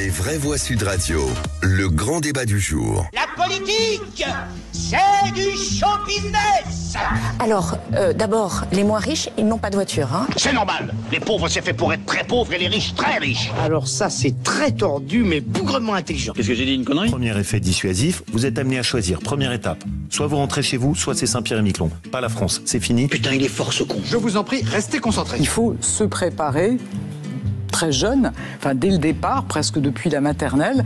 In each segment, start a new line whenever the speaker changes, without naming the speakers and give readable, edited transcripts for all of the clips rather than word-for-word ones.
Les vraies voix Sud Radio, le grand débat du jour.
La politique, c'est du show business.
Alors, d'abord, les moins riches, ils n'ont pas de voiture. Hein.
C'est normal. Les pauvres, c'est fait pour être très pauvres et les riches, très riches.
Alors ça, c'est très tordu, mais bougrement intelligent.
Qu'est-ce que j'ai dit, une connerie?
Premier effet dissuasif, vous êtes amené à choisir. Première étape, soit vous rentrez chez vous, soit c'est Saint-Pierre-et-Miquelon. Pas la France, c'est fini.
Putain, il est fort ce con.
Je vous en prie, restez concentrés.
Il faut se préparer très jeune, enfin dès le départ, presque depuis la maternelle,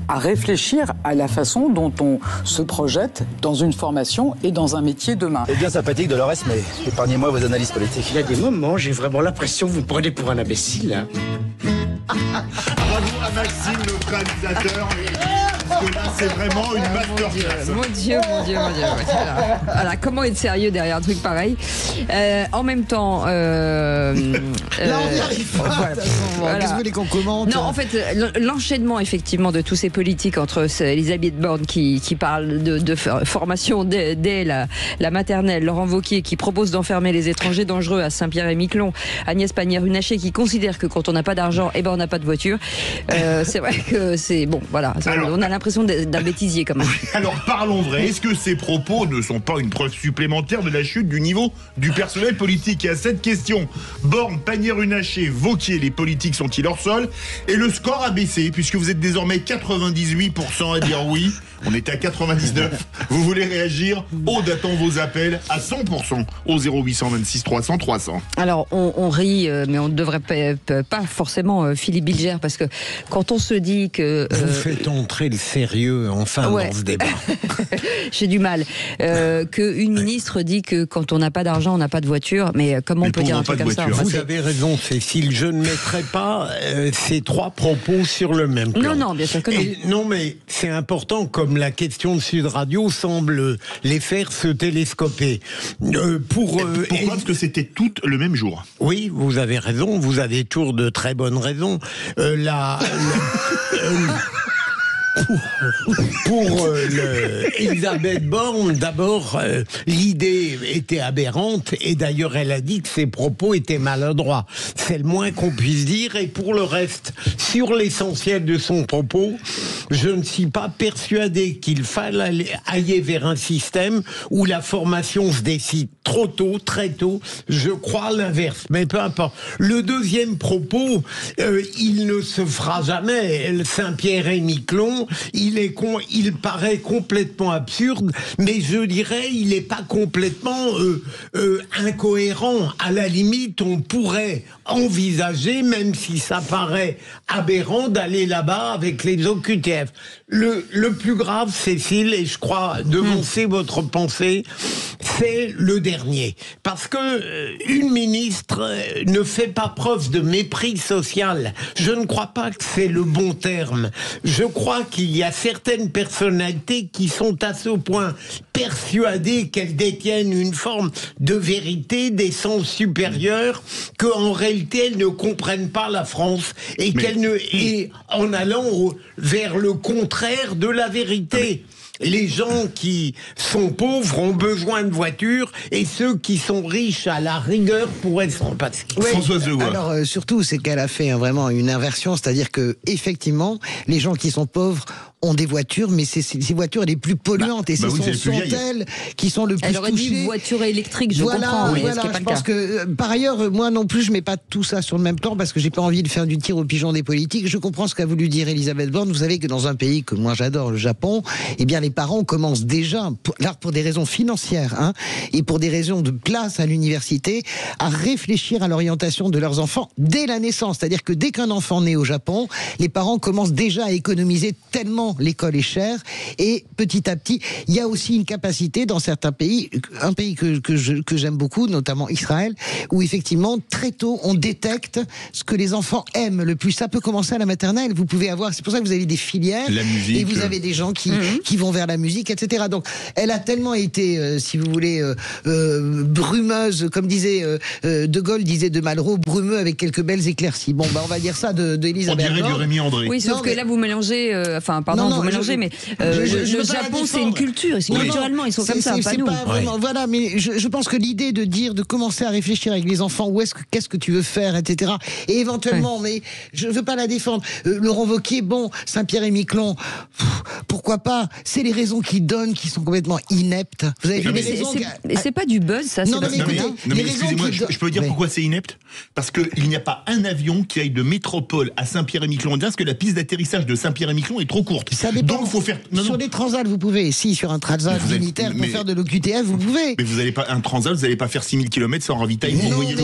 à réfléchir à la façon dont on se projette dans une formation et dans un métier demain.
C'est bien sympathique Dolores, mais épargnez-moi vos analyses politiques.
Il y a des moments, j'ai vraiment l'impression que vous me prenez pour un imbécile. Hein.
Bravo à Maxime, notre réalisateur. Parce que là, c'est vraiment une masterclass.
Mon Dieu. Voilà, comment être sérieux derrière un truc pareil. En même temps...
Là, on n'y arrive pas. Voilà. Qu'est-ce que vous voulez qu'on commente?
Non, en fait, l'enchaînement, effectivement, de tous ces politiques entre Elisabeth Borne qui parle de formation dès la maternelle, Laurent Wauquiez qui propose d'enfermer les étrangers dangereux à Saint-Pierre-et-Miquelon, Agnès Pannier-Runacher qui considère que quand on n'a pas d'argent, on n'a pas de voiture. C'est vrai que c'est... Bon, voilà. Alors, on a l'impression d'un bêtisier, quand même.
Alors, parlons vrai. Est-ce que ces propos ne sont pas une preuve supplémentaire de la chute du niveau du personnel politique? Et à cette question, Borne, Pannier-Runacher, Wauquiez, les politiques sont-ils hors sol? Et le score a baissé, puisque vous êtes désormais 98% à dire oui. On était à 99. Vous voulez réagir? Aude attend vos appels à 100% au 0826 300 300.
Alors, on rit, mais on ne devrait pas forcément Philippe Bilger, parce que quand on se dit que...
Vous faites entrer le sérieux, enfin, dans ce débat.
J'ai du mal. Qu'une ministre dit que quand on n'a pas d'argent, on n'a pas de voiture, mais comment on peut dire un truc comme ça?
Vous avez raison, Cécile, je ne mettrai pas ces trois propos sur le même plan.
Non, bien sûr que non.
Non, mais c'est important, comme la question de Sud Radio semble les faire se télescoper.
Pourquoi? Parce que c'était toutes le même jour.
Oui, vous avez raison, vous avez toujours de très bonnes raisons. Pour Elisabeth Borne, d'abord, l'idée était aberrante et d'ailleurs elle a dit que ses propos étaient maladroits. C'est le moins qu'on puisse dire. Et pour le reste, sur l'essentiel de son propos, je ne suis pas persuadé qu'il faille aller vers un système où la formation se décide trop tôt, très tôt. Je crois l'inverse, mais peu importe. Le deuxième propos, il ne se fera jamais. Saint-Pierre-et-Miquelon, il paraît complètement absurde, mais je dirais il n'est pas complètement incohérent. À la limite, on pourrait envisager, même si ça paraît aberrant, d'aller là-bas avec les OQTF. Le plus grave, Cécile, et je crois devancer votre pensée, c'est le dernier. Parce que une ministre ne fait pas preuve de mépris social. Je ne crois pas que c'est le bon terme. Je crois qu'il y a certaines personnalités qui sont à ce point persuadées qu'elles détiennent une forme de vérité, d'essence supérieure, qu'en réalité elles ne comprennent pas la France et et en allant vers le contraire de la vérité. Les gens qui sont pauvres ont besoin de voitures et ceux qui sont riches, à la rigueur, pourraient s'en passer.
Françoise Legois.
Alors, surtout, c'est qu'elle a fait vraiment une inversion, c'est-à-dire que effectivement, les gens qui sont pauvres ont des voitures, mais c'est ces voitures les plus polluantes et ce sont elles qui sont le plus touchées.
Elle aurait dit une voiture électrique, je comprends.
Voilà, je pense que par ailleurs, moi non plus, je mets pas tout ça sur le même plan parce que j'ai pas envie de faire du tir au pigeon des politiques. Je comprends ce qu'a voulu dire Elisabeth Borne. Vous savez que dans un pays que moi j'adore, le Japon, eh bien les parents commencent déjà, là pour des raisons financières, et pour des raisons de place à l'université, à réfléchir à l'orientation de leurs enfants dès la naissance. C'est-à-dire que dès qu'un enfant naît au Japon, les parents commencent déjà à économiser tellement l'école est chère et petit à petit, il y a aussi une capacité dans certains pays, un pays que j'aime beaucoup, notamment Israël, où effectivement très tôt on détecte ce que les enfants aiment le plus. Ça peut commencer à la maternelle. Vous pouvez avoir, c'est pour ça que vous avez des filières
la musique,
et vous avez des gens qui vont vers la musique, etc. Donc elle a tellement été, si vous voulez, brumeuse, comme disait De Gaulle disait de Malraux, brumeux avec quelques belles éclaircies. Bon, on va dire ça d'Elisabeth Borne.
On dirait du Rémi André.
Oui, sauf que là vous mélangez, vous mélangez, mais le Japon, c'est une culture. Culturellement, ils sont comme ça, pas nous.
Voilà, mais je pense que l'idée de commencer à réfléchir avec les enfants, qu'est-ce que tu veux faire, etc. Et éventuellement, mais je veux pas la défendre. Laurent Wauquiez, Saint-Pierre et Miquelon, pourquoi pas? C'est les raisons qu'ils donnent qui sont complètement ineptes. Vous avez vu les raisons.
C'est pas du buzz, ça.
Non, mais excusez-moi, je peux dire pourquoi c'est inepte? Parce qu'il n'y a pas un avion qui aille de métropole à Saint-Pierre-et-Miquelon parce que la piste d'atterrissage de Saint-Pierre-et-Miquelon est trop courte.
Ça dépend.
Donc faut faire.
Sur des transats, vous pouvez. Si sur un transat dignitaire pour faire de l'OQTF, vous pouvez.
Mais vous n'allez pas un transat, vous n'allez pas faire 6000 km sans ravitaillement.
Non,
envoyer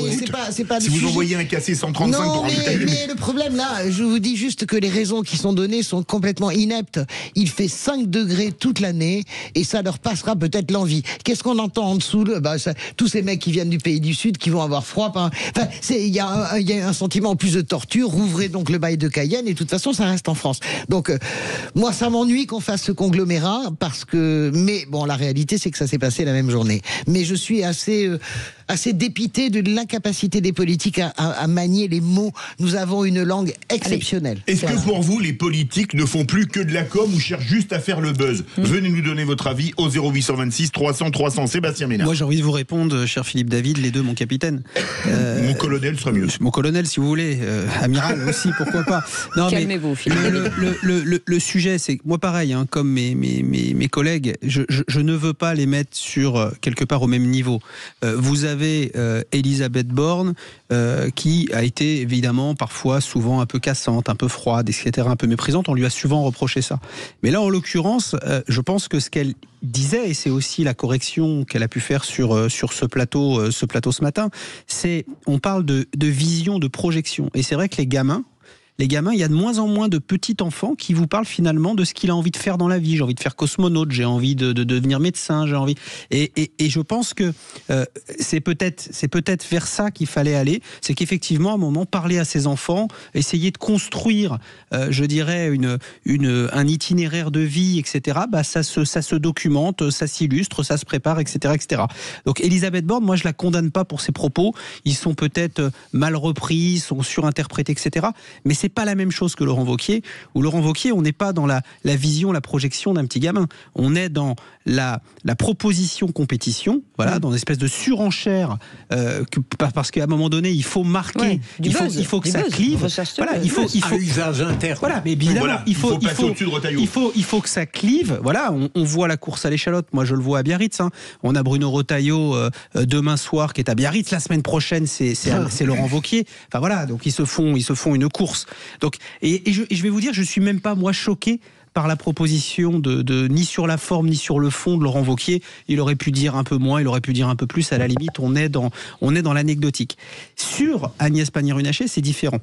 c'est pas
si vous envoyez un cassé 135 pour ravitailler.
Mais le problème là, je vous dis juste que les raisons qui sont données sont complètement ineptes. Il fait 5 degrés toute l'année et ça leur passera peut-être l'envie. Qu'est-ce qu'on entend en dessous? Tous ces mecs qui viennent du pays du Sud qui vont avoir froid. Il y a un sentiment en plus de torture. Rouvrez donc le bail de Cayenne et de toute façon ça reste en France. Donc moi ça m'ennuie qu'on fasse ce conglomérat mais la réalité c'est que ça s'est passé la même journée. Mais je suis assez dépité de l'incapacité des politiques à manier les mots. Nous avons une langue exceptionnelle.
Est-ce que pour vous, les politiques ne font plus que de la com ou cherchent juste à faire le buzz? Venez nous donner votre avis au 0826 300 300. Sébastien Ménard.
Moi, j'ai envie de vous répondre, cher Philippe David, les deux, mon capitaine.
Mon colonel sera mieux.
Mon colonel, si vous voulez. Amiral aussi, pourquoi pas. Non,
calmez-vous, Philippe.
Le sujet, c'est moi pareil, comme mes collègues, je ne veux pas les mettre sur quelque part au même niveau. Vous avez Elisabeth Borne qui a été évidemment parfois souvent un peu cassante, un peu froide, etc., un peu méprisante. On lui a souvent reproché ça. Mais là, en l'occurrence, je pense que ce qu'elle disait, et c'est aussi la correction qu'elle a pu faire sur ce plateau ce matin, c'est on parle de vision, de projection. Et c'est vrai que les gamins, il y a de moins en moins de petits enfants qui vous parlent finalement de ce qu'il a envie de faire dans la vie. J'ai envie de faire cosmonaute, j'ai envie de devenir médecin, j'ai envie. Et je pense que c'est peut-être vers ça qu'il fallait aller. C'est qu'effectivement, à un moment, parler à ses enfants, essayer de construire, je dirais, un itinéraire de vie, etc. Ça se documente, ça s'illustre, ça se prépare, etc., etc. Donc, Elisabeth Borne, moi, je la condamne pas pour ses propos. Ils sont peut-être mal repris, sont surinterprétés, etc. Mais c'est pas la même chose que Laurent Wauquiez, où Laurent Wauquiez, on n'est pas dans la vision, la projection d'un petit gamin. On est dans la proposition compétition, voilà, dans une espèce de surenchère, parce qu'à un moment donné, il faut marquer, il faut que ça clive. Voilà, il faut
usage interne.
Voilà, mais évidemment,
voilà, il faut
que ça clive. Voilà, on voit la course à l'échalote. Moi, je le vois à Biarritz. On a Bruno Retailleau demain soir qui est à Biarritz. La semaine prochaine, c'est Laurent Wauquiez. Enfin voilà, donc ils se font une course. Donc, et je vais vous dire, je suis même pas moi choqué par la proposition de ni sur la forme ni sur le fond de Laurent Wauquiez. Il aurait pu dire un peu moins, il aurait pu dire un peu plus. À la limite, on est dans l'anecdotique. Sur Agnès Pannier-Runacher, c'est différent.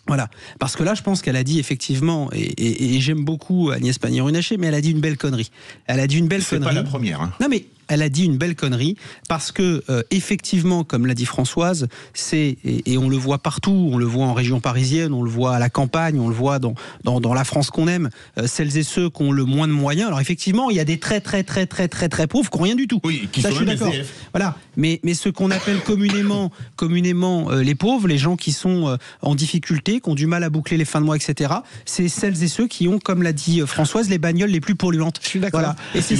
Voilà, parce que là, je pense qu'elle a dit effectivement, et j'aime beaucoup Agnès Pannier-Runacher, mais elle a dit une belle connerie. C'est
pas la première.
Non mais elle a dit une belle connerie parce que effectivement, comme l'a dit Françoise, et on le voit partout, on le voit en région parisienne, on le voit à la campagne, on le voit dans la France qu'on aime, celles et ceux qui ont le moins de moyens. Alors effectivement, il y a des très pauvres qui n'ont rien du tout.
Oui, qui
ça,
sont
je suis d'accord.
SDF.
Voilà, mais ce qu'on appelle communément les pauvres, les gens qui sont en difficulté, qui ont du mal à boucler les fins de mois, etc. C'est celles et ceux qui ont, comme l'a dit Françoise, les bagnoles les plus polluantes.
Je suis d'accord.
Voilà. Et c'est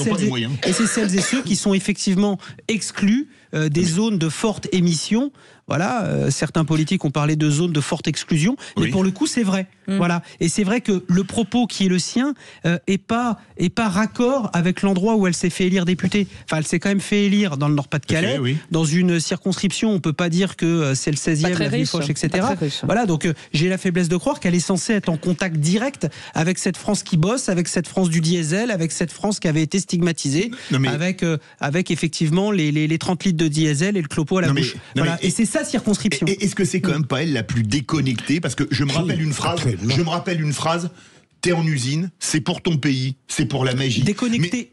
celles et ceux qui sont effectivement exclus des zones de forte émission. Voilà, certains politiques ont parlé de zones de forte exclusion, mais pour le coup, c'est vrai. Voilà, et c'est vrai que le propos qui est le sien est pas raccord avec l'endroit où elle s'est fait élire députée. Enfin, elle s'est quand même fait élire dans le Nord-Pas-de-Calais, dans une circonscription. On peut pas dire que c'est le 16e, la Foch, etc. Voilà, donc j'ai la faiblesse de croire qu'elle est censée être en contact direct avec cette France qui bosse, avec cette France du diesel, avec cette France qui avait été stigmatisée, avec effectivement les 30 litres de diesel et le clopo à la bouche. Voilà, et c'est sa circonscription.
Est-ce que c'est quand même pas elle la plus déconnectée? Parce que je me rappelle une phrase. T'es en usine, c'est pour ton pays, c'est pour la magie.
Déconnecté,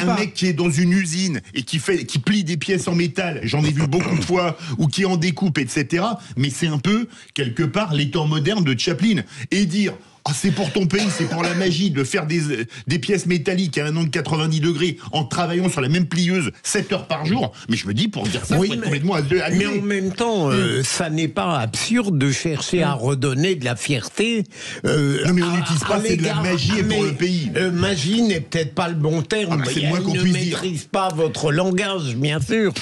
un mec qui est dans une usine et qui plie des pièces en métal, j'en ai vu beaucoup de fois, ou qui en découpe, etc. Mais c'est un peu, quelque part, les temps modernes de Chaplin. Et dire, Ah, c'est pour ton pays, c'est pour la magie de faire des pièces métalliques à un angle 90 degrés en travaillant sur la même plieuse 7 heures par jour. Mais je me dis, pour dire ça,
oui,
faut être complètement allumé.
Mais en même temps, ça n'est pas absurde de chercher à redonner de la fierté.
Non, mais on n'utilise pas, c'est de la magie pour le pays.
Magie n'est peut-être pas le bon terme.
C'est le moins qu'on
ne
puisse dire.
maîtrise pas votre langage, bien sûr.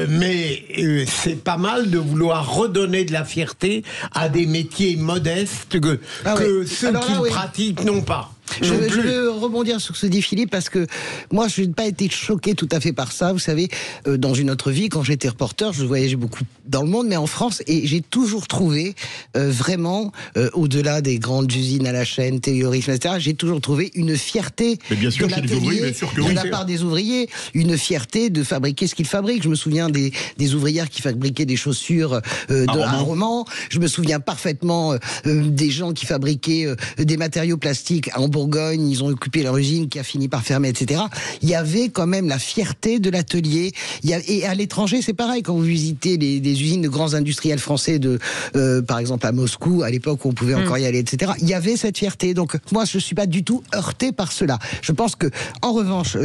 Mais c'est pas mal de vouloir redonner de la fierté à des métiers modestes que ceux qui le pratiquent n'ont pas.
Je veux rebondir sur ce que dit Philippe, parce que moi je n'ai pas été choqué tout à fait par ça. Vous savez, dans une autre vie, quand j'étais reporter, je voyageais beaucoup dans le monde, mais en France, et j'ai toujours trouvé vraiment, au-delà des grandes usines à la chaîne, taylorisme, etc., j'ai toujours trouvé une fierté de l'atelier, de la part des ouvriers, une fierté de fabriquer ce qu'ils fabriquent. Je me souviens des ouvrières qui fabriquaient des chaussures à Romans. Je me souviens parfaitement des gens qui fabriquaient des matériaux plastiques en Bourgogne, ils ont occupé leur usine qui a fini par fermer, etc. Il y avait quand même la fierté de l'atelier. Et à l'étranger, c'est pareil. Quand vous visitez des usines de grands industriels français, par exemple à Moscou, à l'époque où on pouvait encore y aller, etc., il y avait cette fierté. Donc moi, je ne suis pas du tout heurté par cela. Je pense que, en revanche,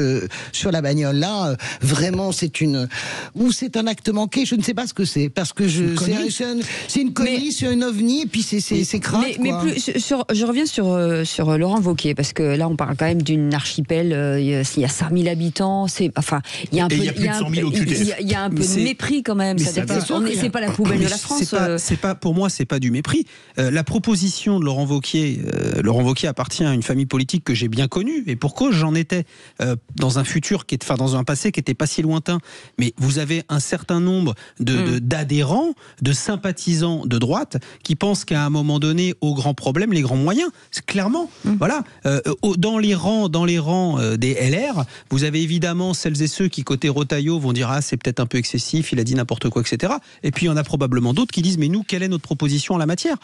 sur la bagnole, là, vraiment, c'est un acte manqué. Je ne sais pas ce que c'est. Parce que c'est une connerie, c'est un ovni, et puis c'est crade.
Mais je reviens sur Laurent Wauquiez, parce que là on parle quand même d'une archipel, il y a 5000 habitants, il y a un peu, il y a un peu de mépris quand même. C'est pas la poubelle de la France.
Pour moi, c'est pas du mépris. La proposition de Laurent Wauquiez appartient à une famille politique que j'ai bien connue, et pour cause, j'en étais dans un passé qui était pas si lointain. Mais vous avez un certain nombre d'adhérents, de sympathisants de droite qui pensent qu'à un moment donné, aux grands problèmes, les grands moyens. C'est clairement, voilà. Dans les rangs des LR, vous avez évidemment celles et ceux qui, côté Retailleau, vont dire c'est peut-être un peu excessif, il a dit n'importe quoi, etc. Et puis il y en a probablement d'autres qui disent mais nous, quelle est notre proposition en la matière ?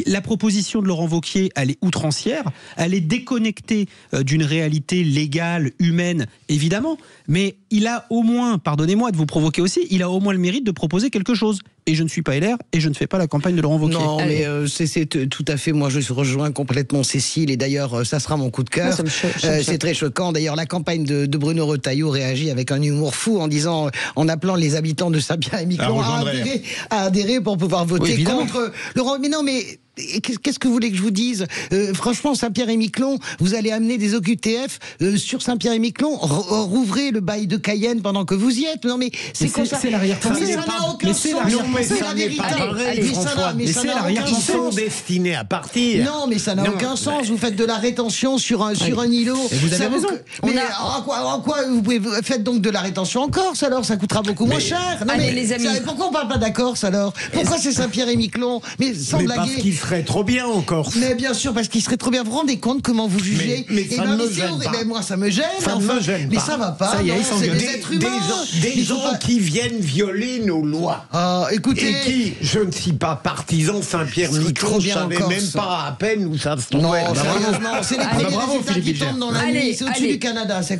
La proposition de Laurent Wauquiez, elle est outrancière, elle est déconnectée d'une réalité légale, humaine, évidemment, mais il a au moins, pardonnez-moi de vous provoquer aussi, il a au moins le mérite de proposer quelque chose. Et je ne suis pas LR et je ne fais pas la campagne de Laurent Wauquiez.
Non, mais c'est tout à fait, moi je rejoins complètement Cécile, et d'ailleurs ça sera mon coup de cœur. C'est très choquant. D'ailleurs, la campagne de Bruno Retailleau réagit avec un humour fou en appelant les habitants de Saint-Pierre-et-Miquelon à adhérer pour pouvoir voter contre Laurent. Mais non, mais qu'est-ce que vous voulez que je vous dise ? Franchement, Saint-Pierre-et-Miquelon, vous allez amener des OQTF sur Saint-Pierre-et-Miquelon, rouvrez le bail de Cayenne pendant que vous y êtes. Non, mais c'est comme ça.
C'est l'arrière-pensée.
Mais ça n'a aucun sens.
Mais ça n'est pas pareil, François. Mais c'est l'arrière-pensée. Ils sont destinés à partir.
Non, mais ça n'a aucun sens. Vous faites de la rétention sur un îlot.
Et vous avez raison.
Mais en quoi vous faites donc de la rétention en Corse, alors ça coûtera beaucoup moins cher. Non, mais
les amis.
Pourquoi on parle pas de la Corse alors ? Pourquoi c'est Saint-Pierre-et-Miquelon ? Mais sans blaguer.
Parce qu'il serait trop bien en Corse.
Mais bien sûr, parce qu'il serait trop bien. Vous vous rendez compte comment vous jugez ?
Mais ça ne me gêne pas.
Moi, ça me gêne.
Ça ne me gêne pas.
Mais ça va pas.
Ça y est,
c'est des êtres humains.
Des gens qui viennent violer nos lois.
Écoutez.
Et qui, je ne suis pas partisan Saint-Pierre-Miquelon, je ne savais même pas à peine où ça se trouvait.
Non, sérieusement, c'est les États qui tombent dans la nuit. C'est au-dessus du Canada.
C'est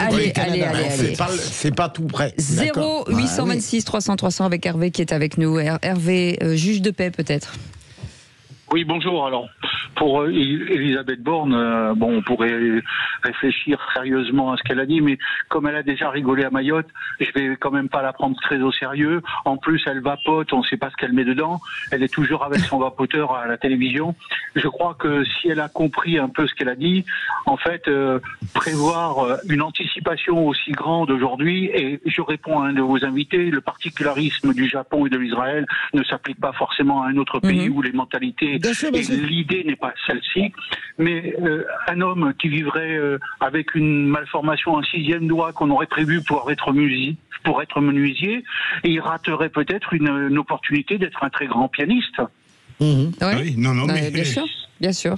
pas tout près.
0826 300 300 avec Hervé qui est avec nous. Hervé, juge de paix peut-être.
Oui, bonjour. Alors, pour Elisabeth Borne, on pourrait réfléchir sérieusement à ce qu'elle a dit, mais comme elle a déjà rigolé à Mayotte, je vais quand même pas la prendre très au sérieux. En plus, elle vapote, on ne sait pas ce qu'elle met dedans. Elle est toujours avec son vapoteur à la télévision. Je crois que si elle a compris un peu ce qu'elle a dit, en fait, prévoir une anticipation aussi grande aujourd'hui, et je réponds à un de vos invités, le particularisme du Japon et de l'Israël ne s'applique pas forcément à un autre pays où les mentalités et l'idée n'est pas celle-ci, mais un homme qui vivrait avec une malformation, un 6e doigt qu'on aurait prévu pour être menuisier, et il raterait peut-être une opportunité d'être un très grand pianiste.
Oui, non, mais
bien sûr.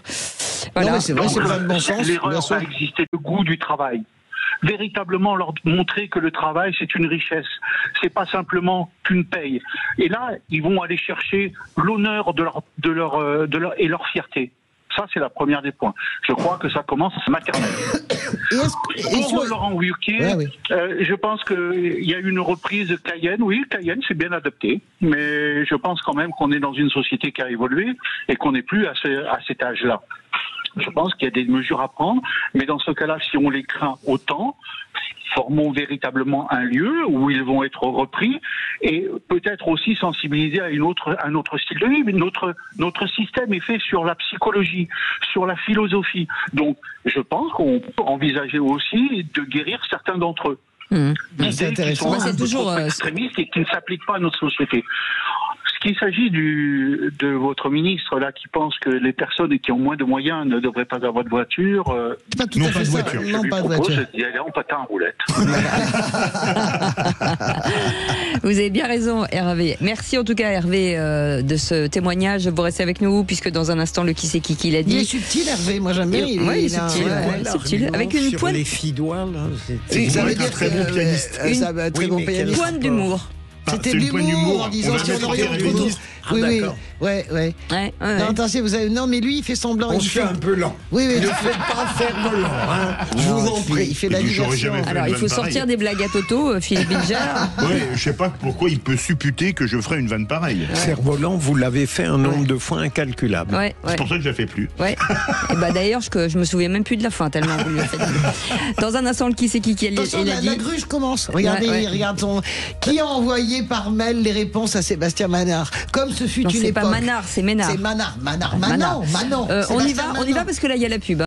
Voilà. Non, mais c'est vrai, c'est pas de bon sens.
L'erreur va exister, le goût du travail. Véritablement leur montrer que le travail c'est une richesse, c'est pas simplement qu'une paye. Et là, ils vont aller chercher l'honneur de leur fierté. Ça, c'est la première des points. Je crois que ça commence maternelle. Pour Laurent Wauquiez, je pense qu'il y a eu une reprise de Cayenne. Oui, Cayenne, c'est bien adapté. Mais je pense quand même qu'on est dans une société qui a évolué et qu'on n'est plus à cet âge-là. Je pense qu'il y a des mesures à prendre, mais dans ce cas-là, si on les craint autant, formons véritablement un lieu où ils vont être repris et peut-être aussi sensibiliser à un autre style de vie. Mais notre système est fait sur la psychologie, sur la philosophie. Donc, je pense qu'on peut envisager aussi de guérir certains d'entre eux.
C'est intéressant.
Qui sont
c'est toujours
extrémistes et qui ne s'appliquent pas à notre société. Ce qu'il s'agit de votre ministre là qui pense que les personnes qui ont moins de moyens ne devraient pas avoir de voiture.
Pas tout à fait ça. Non, pas de voiture.
D'y aller en patin en roulette.
Vous avez bien raison, Hervé. Merci en tout cas, Hervé, de ce témoignage. Vous restez avec nous, puisque dans un instant, le qui c'est qui l'a dit.
Il est subtil, Hervé. Moi, j'aime bien.
Il est subtil. Subtil. Avec une
sur
pointe.
les fidois, là.
Ça veut dire
très bon pianiste.
Très bon pianiste.
Pointe d'humour.
C'était
c'est
de
le point
l'humour
d'humour.
en disant
On va
si on
mettre
aurait
Hervé
autre
ministre.
Oui, oui.
d'accord.
Ouais. Non, attention, vous avez... non, mais lui, il fait semblant.
On
il
se fait un peu lent.
Oui, oui.
Ne faites pas faire volant, hein. Je vous en prie.
Il fait la
J'aurais
diversion.
jamais fait
Alors,
une
il faut
vanne
sortir
pareille.
des blagues à Toto, Philippe Bilger.
Ouais, je sais pas pourquoi il peut supputer que je ferais une vanne pareille.
Cerf-volant, vous l'avez fait un nombre de fois incalculable.
Ouais.
C'est pour ça que je la fais plus.
Ouais. Et bah d'ailleurs, je me souviens même plus de la fin tellement vous lui avez fait. Dans un instant, le qui c'est qui
Attention,
il a dit.
la gruge commence. Regardez,
Ouais.
regarde qui a envoyé par mail les réponses à Sébastien Manard. Comme ce fut
Non,
une
c'est
époque.
pas Manard, c'est Ménard.
C'est Manon.
On y va parce que là il y a la pub.